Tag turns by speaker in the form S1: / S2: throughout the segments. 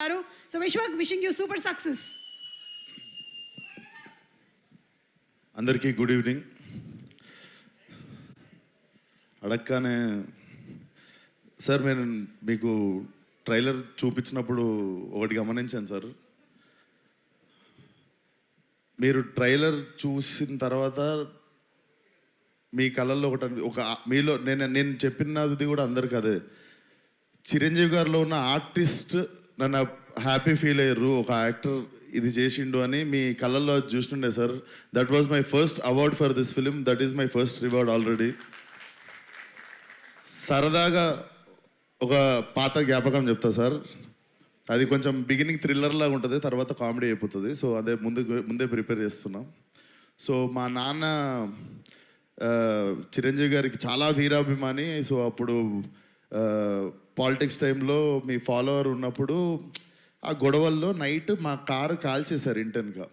S1: So Vishwak, wishing you super success.
S2: అందరికీ good evening. అడగగానే sir నేను మీకు ట్రైలర్ చూపించినప్పుడు ఒకటి గమనించాను సార్. మీరు ట్రైలర్ చూసిన తర్వాత మీ కళల్లో ఒక మీలో నేను చెప్పినది కూడా అందరికి అదే, చిరంజీవి గారిలో ఉన్న ఆర్టిస్ట్ నన్ను హ్యాపీ ఫీల్ అయ్యారు, ఒక యాక్టర్ ఇది చేసిండు అని మీ కళల్లో చూస్తుండే sir. That was my first award for this film, that is my first reward already. సరదాగా ఒక పాత జ్ఞాపకం చెప్తా సార్. అది కొంచెం బిగినింగ్ థ్రిల్లర్ లాగా ఉంటుంది, తర్వాత కామెడీ అయిపోతుంది. సో అదే ముందే ప్రిపేర్ చేస్తున్నాం. సో మా నాన్న చిరంజీవి గారికి చాలా వీరాభిమాని. సో అప్పుడు పాలిటిక్స్ టైంలో మీ ఫాలోవర్ ఉన్నప్పుడు ఆ గొడవల్లో నైట్ మా కారు కాల్చేశారు ఇంటెన్గా.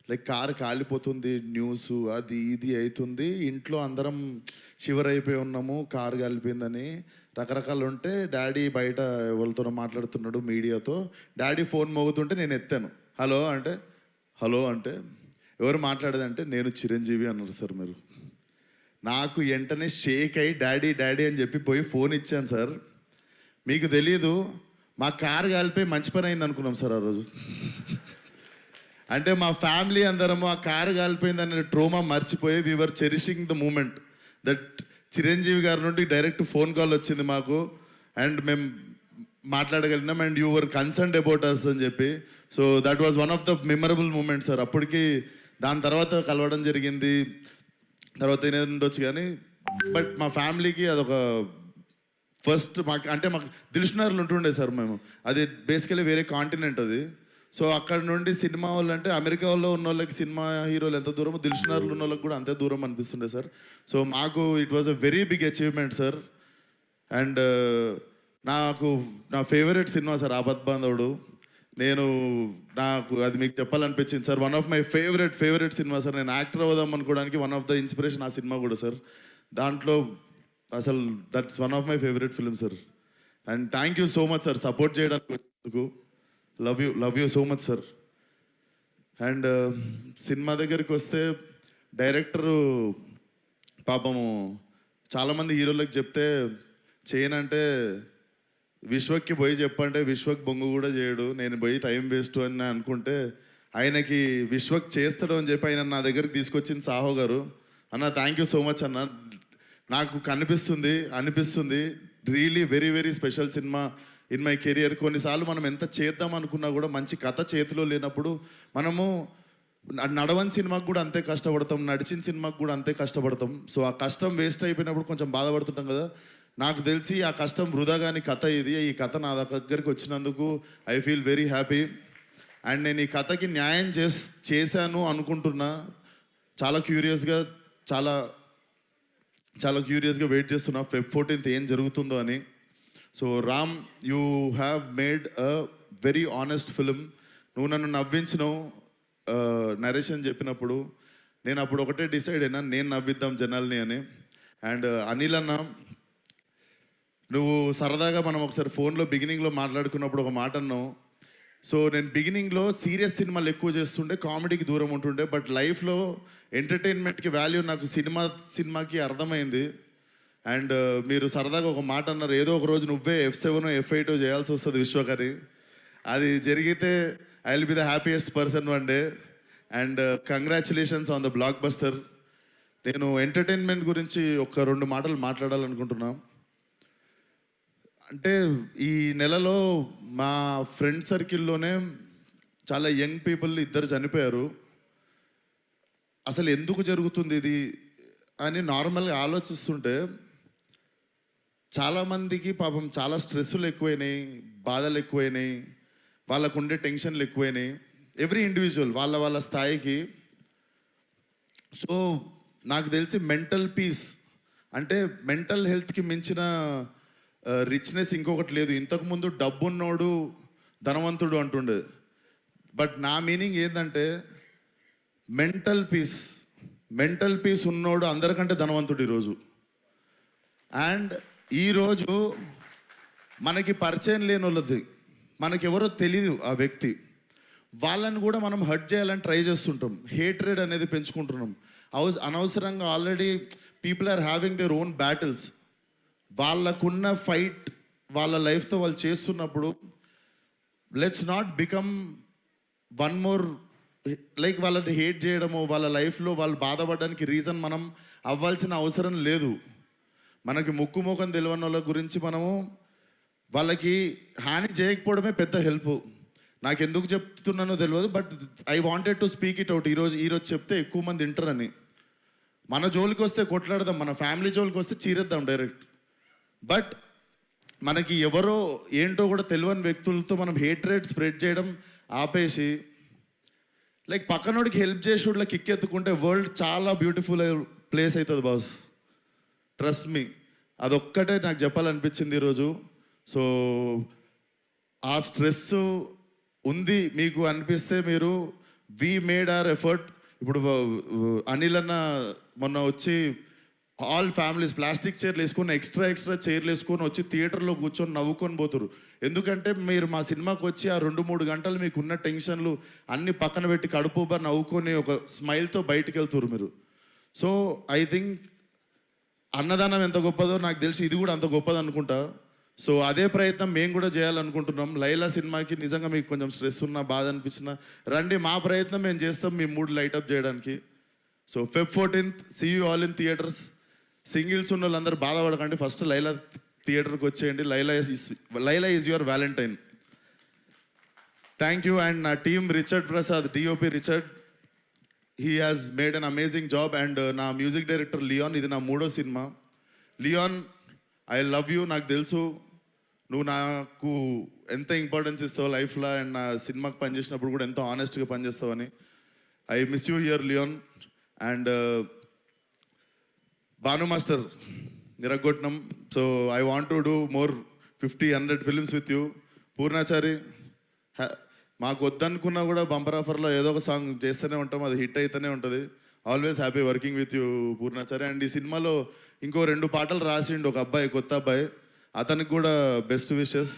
S2: లైక్ కారు కాలిపోతుంది, న్యూస్ అది ఇది అవుతుంది, ఇంట్లో అందరం షివర్ అయిపోయి ఉన్నాము, కారు కాలిపోయిందని రకరకాలు ఉంటే డాడీ బయట ఎవరితో మాట్లాడుతున్నాడు మీడియాతో. డాడీ ఫోన్ మోగుతుంటే నేను ఎత్తాను. హలో అంటే ఎవరు మాట్లాడేదంటే నేను చిరంజీవి అన్నారు సార్. మీరు నాకు వెంటనే షేక్ అయ్యి డాడీ అని చెప్పి పోయి ఫోన్ ఇచ్చాను సార్. మీకు తెలీదు, మా కారు కాలిపోయి మంచి పని అయింది అనుకున్నాం సార్ ఆ రోజు. అంటే మా ఫ్యామిలీ అందరము ఆ కారు కాలిపోయిందనే ట్రోమా మర్చిపోయి we're cherishing the moment that Chiranjeevi గారి నుండి డైరెక్ట్ ఫోన్ కాల్ వచ్చింది మాకు అండ్ మేము మాట్లాడగలిగినాం and you were concerned about us అని చెప్పి. So that was one of the memorable moment sir. అప్పటికి దాని తర్వాత కలవడం జరిగింది, తర్వాత ఏదైనా ఉండొచ్చు కానీ బట్ మా ఫ్యామిలీకి అదొక ఫస్ట్ మాకు దిల్షునగర్లో ఉంటుండే సార్ మేము. అది బేసికలీ వేరే కాంటినెంట్ అది. సో అక్కడ నుండి సినిమా వాళ్ళు అంటే అమెరికా వాళ్ళు ఉన్న వాళ్ళకి సినిమా హీరోలు ఎంత దూరమో దిల్షునగర్లో ఉన్న వాళ్ళకి కూడా అంతే దూరం అనిపిస్తుండే సార్. సో మాకు it was a very big achievement sir. And నా favourite cinema sir Aapadbandhavudu. నాకు అది మీకు చెప్పాలనిపించింది sir. One of my favourite cinema sir. నేను యాక్టర్ అవుదాం అనుకోవడానికి వన్ ఆఫ్ ద ఇన్స్పిరేషన్ ఆ సినిమా కూడా సార్. దాంట్లో అసలు that's one of my favourite film sir. And thank you so much sir support చేయడానికి. Love you so much sir. And cinema దగ్గరికి వస్తే డైరెక్టరు పాపము చాలామంది హీరోలకు చెప్తే చేయనంటే విశ్వక్కి పోయి చెప్పంటే విశ్వక్ బొంగు కూడా చేయడు, నేను పోయి టైం వేస్ట్ అని అనుకుంటే ఆయనకి విశ్వక్ చేస్తాడు అని చెప్పి ఆయన నా దగ్గరికి తీసుకొచ్చింది సాహో గారు. అన్న థ్యాంక్ యూ సో మచ్ అన్న. నాకు అనిపిస్తుంది really very very special cinema in my career. కొన్నిసార్లు మనం ఎంత చేద్దాం అనుకున్నా కూడా మంచి కథ చేతిలో లేనప్పుడు మనము నడవని సినిమాకు కూడా అంతే కష్టపడతాం, నడిచిన సినిమాకు కూడా అంతే కష్టపడతాం. సో ఆ కష్టం వేస్ట్ అయిపోయినప్పుడు కొంచెం బాధపడుతుంటాం కదా. నాకు తెలిసి ఆ కష్టం వృధా కాని కథ ఇది. ఈ కథ నా దగ్గరికి వచ్చినందుకు I feel very happy. And నేను ఈ కథకి న్యాయం చేశాను అనుకుంటున్నా. చాలా క్యూరియస్గా వెయిట్ చేస్తున్నా Feb 14th ఏం జరుగుతుందో అని. So Ram, you have made a very honest film. నువ్వు నన్ను నవ్వించినావు నరేషన్ చెప్పినప్పుడు. నేను అప్పుడు ఒకటే డిసైడ్ అయినా, నేను నవ్విద్దాం జనాల్ని అని. అండ్ అనిల్ అన్న, నువ్వు సరదాగా మనం ఒకసారి ఫోన్లో బిగినింగ్లో మాట్లాడుకున్నప్పుడు ఒక మాట అన్నావు. సో నేను బిగినింగ్లో సీరియస్ సినిమాలు ఎక్కువ చేస్తుండే, కామెడీకి దూరం ఉంటుండే. బట్ లైఫ్లో ఎంటర్టైన్మెంట్కి వాల్యూ నాకు సినిమాకి అర్థమైంది. అండ్ మీరు సరదాగా ఒక మాట అన్నారు, ఏదో ఒక రోజు నువ్వే F7 F8 చేయాల్సి వస్తుంది విశ్వకరి. అది జరిగితే I will be the happiest person one day. And congratulations on the block buster. నేను ఎంటర్టైన్మెంట్ గురించి ఒక 2 మాటలు మాట్లాడాలనుకుంటున్నా. అంటే ఈ నెలలో మా ఫ్రెండ్ సర్కిల్లోనే చాలా యంగ్ పీపుల్ 2 చనిపోయారు. అసలు ఎందుకు జరుగుతుంది ఇది అని నార్మల్గా ఆలోచిస్తుంటే చాలామందికి పాపం చాలా స్ట్రెస్సులు ఎక్కువైనాయి, బాధలు ఎక్కువైనాయి, వాళ్ళకు ఉండే టెన్షన్లు ఎక్కువైనాయి. ఎవ్రీ ఇండివిజువల్ వాళ్ళ స్థాయికి. సో నాకు తెలిసి మెంటల్ పీస్ అంటే మెంటల్ హెల్త్కి మించిన రిచ్నెస్ ఇంకొకటి లేదు. ఇంతకుముందు డబ్బున్నోడు ధనవంతుడు అంటుండే, బట్ నా మీనింగ్ ఏంటంటే మెంటల్ పీస్ ఉన్నోడు అందరికంటే ధనవంతుడు ఈరోజు. అండ్ ఈరోజు మనకి పరిచయం లేని వాళ్ళది మనకెవరో తెలీదు ఆ వ్యక్తి, వాళ్ళని కూడా మనం హర్ట్ చేయాలని ట్రై చేస్తుంటాం. హేట్రెడ్ అనేది పెంచుకుంటున్నాం. అనవసరంగా already people are having their own battles. వాళ్ళకున్న ఫైట్ వాళ్ళ లైఫ్తో వాళ్ళు చేస్తున్నప్పుడు let's not become one more, like వాళ్ళని హేట్ చేయడము, వాళ్ళ లైఫ్లో వాళ్ళు బాధపడడానికి రీజన్ మనం అవ్వాల్సిన అవసరం లేదు. మనకి ముక్కు ముఖం తెలియని వాళ్ళ గురించి మనము వాళ్ళకి హాని చేయకపోవడమే పెద్ద హెల్ప్. నాకు ఎందుకు చెప్తున్నానో తెలియదు, but I wanted to speak it out. ఈరోజు చెప్తే ఎక్కువ మంది వింటారని. మన జోలికి వస్తే కొట్లాడదాం, మన ఫ్యామిలీ జోలికి వస్తే చీరేద్దాం డైరెక్ట్. బట్ మనకి ఎవరో ఏంటో కూడా తెలియని వ్యక్తులతో మనం హేట్రేట్ స్ప్రెడ్ చేయడం ఆపేసి, లైక్ పక్కనోడికి హెల్ప్ చేసి కిక్ ఎత్తుకుంటే వరల్డ్ చాలా బ్యూటిఫుల్ ప్లేస్ అవుతుంది బాస్. ట్రస్ట్ మీ, అదొక్కటే నాకు చెప్పాలనిపించింది ఈరోజు. సో ఆ స్ట్రెస్ ఉంది మీకు అనిపిస్తే మీరు వీ మేడ్ అవర్ ఎఫర్ట్. ఇప్పుడు అనిల్ అన్న మొన్న వచ్చి ఆల్ ఫ్యామిలీస్ ప్లాస్టిక్ చైర్లు వేసుకొని ఎక్స్ట్రా చైర్లు వేసుకొని వచ్చి థియేటర్లో కూర్చొని నవ్వుకొని పోతురు. ఎందుకంటే మీరు మా సినిమాకి వచ్చి ఆ 2-3 గంటలు మీకు ఉన్న టెన్షన్లు అన్ని పక్కన పెట్టి కడుపుబా నవ్వుకొని ఒక స్మైల్తో బయటికి వెళ్తురు మీరు. సో ఐ థింక్ అన్నదానం ఎంత గొప్పదో నాకు తెలిసి ఇది కూడా అంత గొప్పది అనుకుంటా. సో అదే ప్రయత్నం మేము కూడా చేయాలనుకుంటున్నాం. లైలా సినిమాకి నిజంగా మీకు కొంచెం స్ట్రెస్ ఉన్నా, బాధ అనిపించినా రండి, మా ప్రయత్నం మేము చేస్తాం మీ మూడ్ లైటప్ చేయడానికి. So Feb 14th see you all in theatres. Singles ఉన్న వాళ్ళందరూ బాధపడకండి, ఫస్ట్ లైలా థియేటర్కి వచ్చేయండి. Laila is your valentine. Thank you. And నా team Richard Prasad, DOP Richard, he has made an amazing job. And నా మ్యూజిక్ డైరెక్టర్ లియాన్, ఇది నా 3వ cinema. Leon, I love you. నాకు తెలుసు నువ్వు నాకు ఎంత ఇంపార్టెన్స్ ఇస్తావు లైఫ్లో, అండ్ నా సినిమాకి పనిచేసినప్పుడు కూడా ఎంతో ఆనెస్ట్గా పనిచేస్తావని. I miss you here Leon. And Bhanu master నిరగొట్టినాం. So I want to do more 50-100 films with you. Purnachari, మాకు వద్దనుకున్నా కూడా బంపర్ ఆఫర్లో ఏదో ఒక సాంగ్ చేస్తూనే ఉంటాం, అది హిట్ అయితేనే ఉంటుంది. Always happy working with you Purnachari. And ఈ సినిమాలో ఇంకో 2 పాటలు రాసిండు ఒక అబ్బాయి, కొత్త అబ్బాయి, అతనికి కూడా బెస్ట్ విషెస్.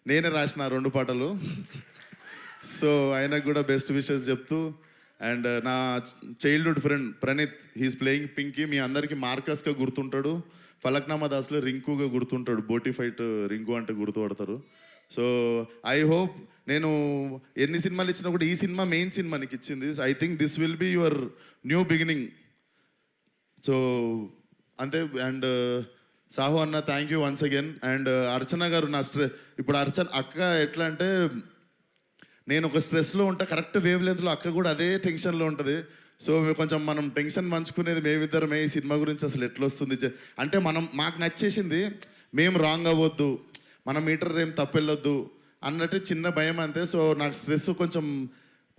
S2: నేనే రాసిన 2 పాటలు. సో ఆయనకు కూడా బెస్ట్ విషెస్ చెప్తూ. అండ్ నా childhood friend Praneeth, he's playing Pinky. మీ అందరికీ మార్కస్గా గుర్తుంటాడు, ఫలక్నామా దాస్లో రింకుగా గుర్తుంటాడు, బోటీ ఫైట్ రింకు అంటే గుర్తుపడతారు. సో ఐ హోప్ నేను ఎన్ని సినిమాలు ఇచ్చినా కూడా ఈ సినిమా మెయిన్ సినిమా నీకు ఇచ్చింది. I think this will be your new beginning. So అంతే. అండ్ సాహు అన్న, thank you once again. And Archana గారు, నా ఇప్పుడు అక్క ఎట్లా అంటే, నేను ఒక స్ట్రెస్లో ఉంటా, కరెక్ట్ వేవ్ లెంత్లో అక్క కూడా అదే టెన్షన్లో ఉంటుంది. సో కొంచెం మనం టెన్షన్ పంచుకునేది మేమిద్దరమే. ఈ సినిమా గురించి అసలు ఎట్లా వస్తుంది అంటే, మాకు నచ్చేసింది, మేము రాంగ్ అవ్వద్దు, మన మీటర్ ఏం తప్పెళ్ళొద్దు అన్నట్టు చిన్న భయం అంతే. సో నాకు స్ట్రెస్ కొంచెం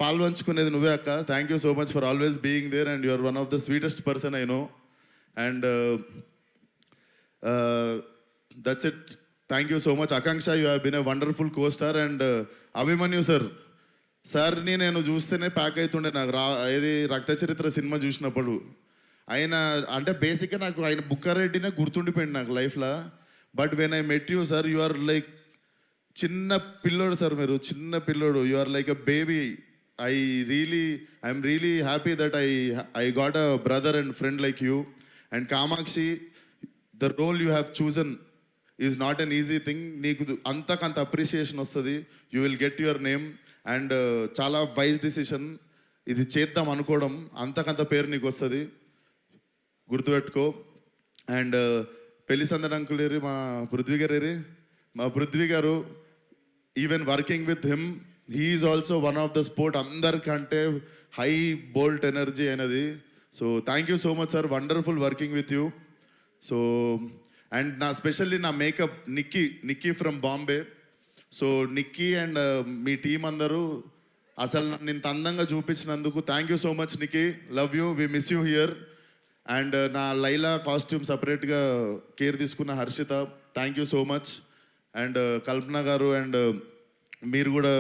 S2: పాల్పంచుకునేది నువ్వే అక్క. Thank you so much for always being there. And you are one of the sweetest person I know. And that's it. Thank you so much. Akanksha, you have been a wonderful co star. And Abhimanyu సార్ని నేను చూస్తేనే pack అవుతుండే. నాకు ఏది రక్త చరిత్ర cinema చూసినప్పుడు ఆయన అంటే బేసిక్గా నాకు ఆయన బుక్కారెడ్డినే గుర్తుండిపోయింది నాకు లైఫ్లో. But when I met you sir, you are like చిన్న పిల్లోడు సార్, మీరు చిన్న పిల్లోడు, you are like a baby. I'm really happy that I got a brother and friend like you. And Kamakshi, the role you have chosen is not an easy thing. నీకు అంతకంత appreciation వస్తుంది, you will get your name. And చాలా wise decision ఇది చేద్దాం అనుకోవడం, అంతకంత పేరు నీకు వస్తుంది, గుర్తుపెట్టుకో. అండ్ పెళ్లి సందడి అంకుల్ ఏరి, మా పృథ్వీ గారు, even working with him, he is also one of the sport. అందరికంటే హై బోల్ట్ ఎనర్జీ అయినది. So thank you so much sir, wonderful working with you. So and specially నా makeup Nikki from Bombay. So Nikki and మీ team అందరూ అసలు నన్ను ఇంత అందంగా చూపించినందుకు thank you so much Nikki, love you, we miss you here. And నా Laila costume సపరేట్గా కేర్ తీసుకున్న Harshitha, thank you so much. And కల్పన గారు, అండ్ మీరు కూడా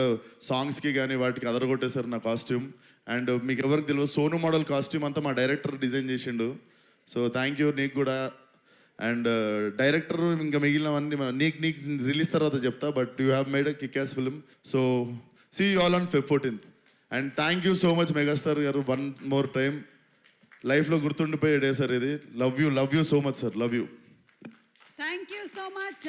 S2: సాంగ్స్కి కానీ వాటికి అదరగొట్టేశారు నా కాస్ట్యూమ్. అండ్ మీకు ఎవరికి తెలియదు, సోను మోడల్ కాస్ట్యూమ్ అంతా మా డైరెక్టర్ డిజైన్ చేసిండు. సో థ్యాంక్ యూ నీకు కూడా. అండ్ డైరెక్టర్ ఇంకా మిగిలినవన్నీ నీకు రిలీజ్ తర్వాత చెప్తా, but you have made a kick ass film. So see you all on Feb 14th. And thank you so much megastar గారు, వన్ మోర్ టైం. లైఫ్లో గుర్తుండిపోయే డే సార్ ఇది. Love you so much sir, love you.
S1: Thank you so much.